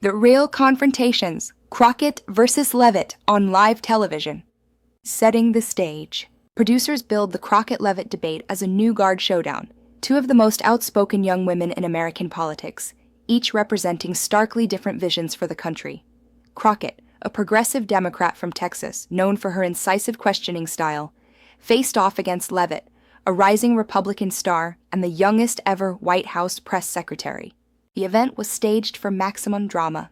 The real confrontations, Crockett versus Leavitt on live television. Setting the stage. Producers billed the Crockett-Leavitt debate as a new guard showdown, two of the most outspoken young women in American politics, each representing starkly different visions for the country. Crockett, a progressive Democrat from Texas known for her incisive questioning style, faced off against Leavitt, a rising Republican star and the youngest ever White House press secretary. The event was staged for maximum drama.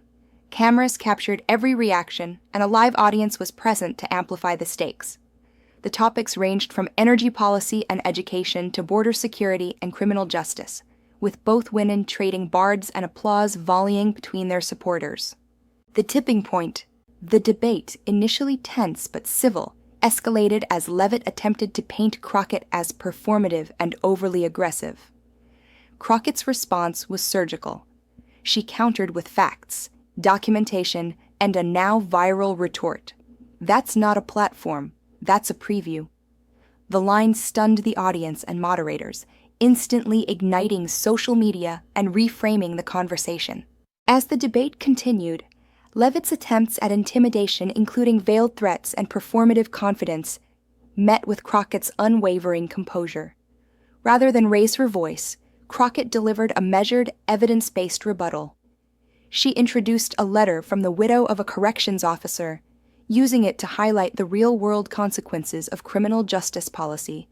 Cameras captured every reaction, and a live audience was present to amplify the stakes. The topics ranged from energy policy and education to border security and criminal justice, with both women trading bards and applause volleying between their supporters. The tipping point. The debate, initially tense but civil, escalated as Leavitt attempted to paint Crockett as performative and overly aggressive. Crockett's response was surgical. She countered with facts, documentation, and a now viral retort. "That's not a platform. That's a preview." The line stunned the audience and moderators, instantly igniting social media and reframing the conversation. As the debate continued, Leavitt's attempts at intimidation, including veiled threats and performative confidence, met with Crockett's unwavering composure. Rather than raise her voice, Crockett delivered a measured, evidence-based rebuttal. She introduced a letter from the widow of a corrections officer, using it to highlight the real-world consequences of criminal justice policy.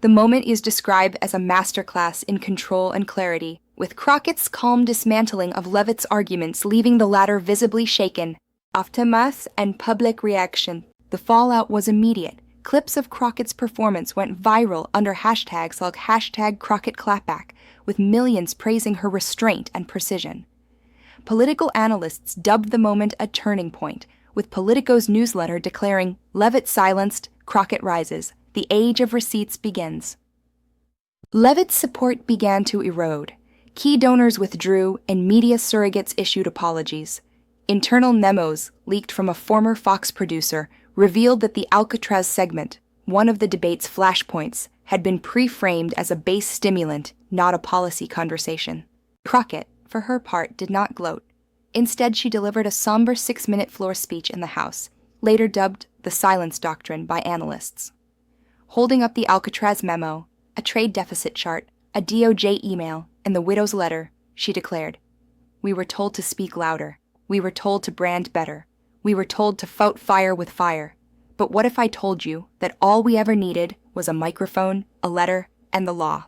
The moment is described as a masterclass in control and clarity, with Crockett's calm dismantling of Leavitt's arguments leaving the latter visibly shaken. Aftermath and public reaction. The fallout was immediate. Clips of Crockett's performance went viral under hashtags like #CrockettClapback, with millions praising her restraint and precision. Political analysts dubbed the moment a turning point, with Politico's newsletter declaring, "Leavitt silenced, Crockett rises. The age of receipts begins." Leavitt's support began to erode. Key donors withdrew, and media surrogates issued apologies. Internal memos, leaked from a former Fox producer, revealed that the Alcatraz segment, one of the debate's flashpoints, had been pre-framed as a base stimulant, not a policy conversation. Crockett, for her part, did not gloat. Instead, she delivered a somber 6-minute floor speech in the House, later dubbed the silence doctrine by analysts. Holding up the Alcatraz memo, a trade deficit chart, a DOJ email, and the widow's letter, she declared, "We were told to speak louder. We were told to brand better. We were told to fight fire with fire. But what if I told you that all we ever needed was a microphone, a letter, and the law?"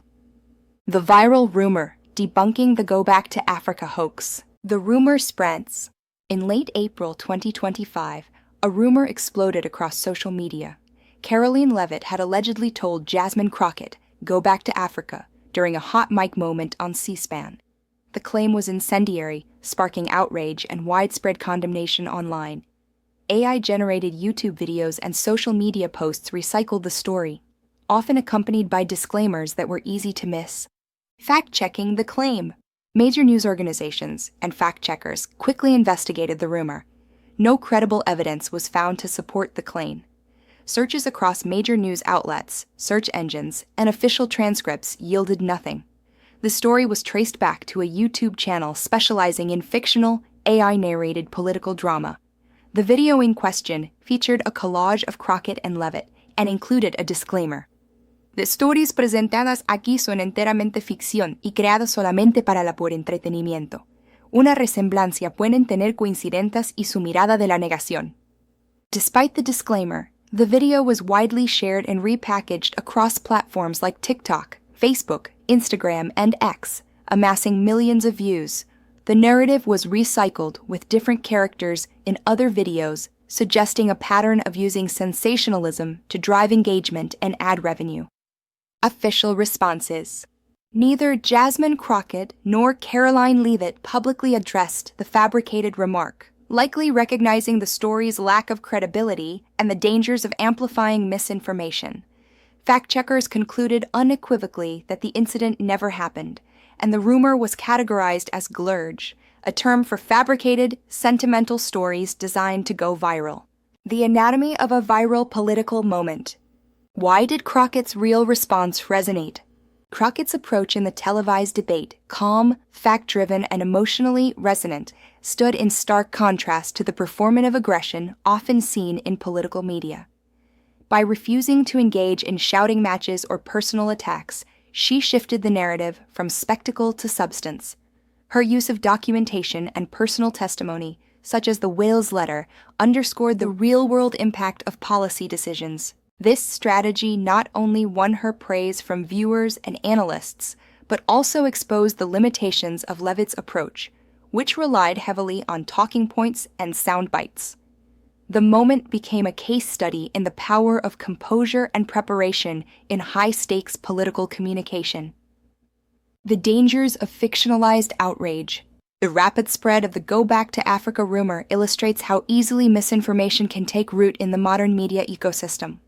The viral rumor, debunking the Go Back to Africa hoax. The rumor spreads. In late April 2025, a rumor exploded across social media. Karoline Leavitt had allegedly told Jasmine Crockett, "Go back to Africa," during a hot mic moment on C-SPAN. The claim was incendiary, sparking outrage and widespread condemnation online. AI-generated YouTube videos and social media posts recycled the story, often accompanied by disclaimers that were easy to miss. Fact-checking the claim. Major news organizations and fact-checkers quickly investigated the rumor. No credible evidence was found to support the claim. Searches across major news outlets, search engines, and official transcripts yielded nothing. The story was traced back to a YouTube channel specializing in fictional, AI-narrated political drama. The video in question featured a collage of Crockett and Leavitt and included a disclaimer. "The stories presentadas aquí son enteramente ficción y creadas solamente para la puro entretenimiento. Una resemblancia pueden tener coincidencias y su mirada de la negación." Despite the disclaimer, the video was widely shared and repackaged across platforms like TikTok, Facebook, Instagram, and X, amassing millions of views. The narrative was recycled with different characters in other videos, suggesting a pattern of using sensationalism to drive engagement and ad revenue. Official responses. Neither Jasmine Crockett nor Karoline Leavitt publicly addressed the fabricated remark, likely recognizing the story's lack of credibility and the dangers of amplifying misinformation. Fact-checkers concluded unequivocally that the incident never happened, and the rumor was categorized as glurge, a term for fabricated, sentimental stories designed to go viral. The anatomy of a viral political moment. Why did Crockett's real response resonate? Crockett's approach in the televised debate, calm, fact-driven, and emotionally resonant, stood in stark contrast to the performative aggression often seen in political media. By refusing to engage in shouting matches or personal attacks, she shifted the narrative from spectacle to substance. Her use of documentation and personal testimony, such as the Wales letter, underscored the real-world impact of policy decisions. This strategy not only won her praise from viewers and analysts, but also exposed the limitations of Leavitt's approach, which relied heavily on talking points and sound bites. The moment became a case study in the power of composure and preparation in high-stakes political communication. The dangers of fictionalized outrage. The rapid spread of the Go Back to Africa rumor illustrates how easily misinformation can take root in the modern media ecosystem.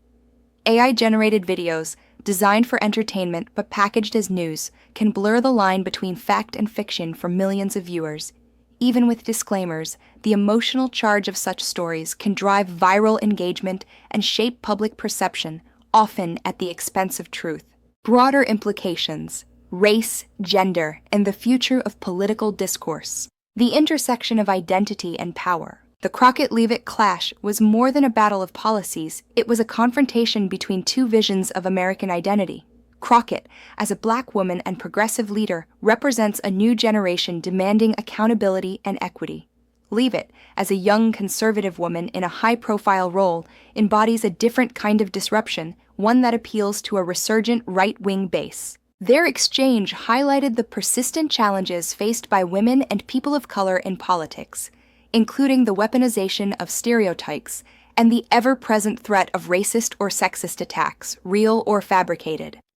AI-generated videos, designed for entertainment but packaged as news, can blur the line between fact and fiction for millions of viewers. Even with disclaimers, the emotional charge of such stories can drive viral engagement and shape public perception, often at the expense of truth. Broader implications: race, gender, and the future of political discourse. The intersection of identity and power. The Crockett-Leavitt clash was more than a battle of policies, it was a confrontation between two visions of American identity. Crockett, as a Black woman and progressive leader, represents a new generation demanding accountability and equity. Leavitt, as a young conservative woman in a high-profile role, embodies a different kind of disruption, one that appeals to a resurgent right-wing base. Their exchange highlighted the persistent challenges faced by women and people of color in politics, including the weaponization of stereotypes and the ever-present threat of racist or sexist attacks, real or fabricated.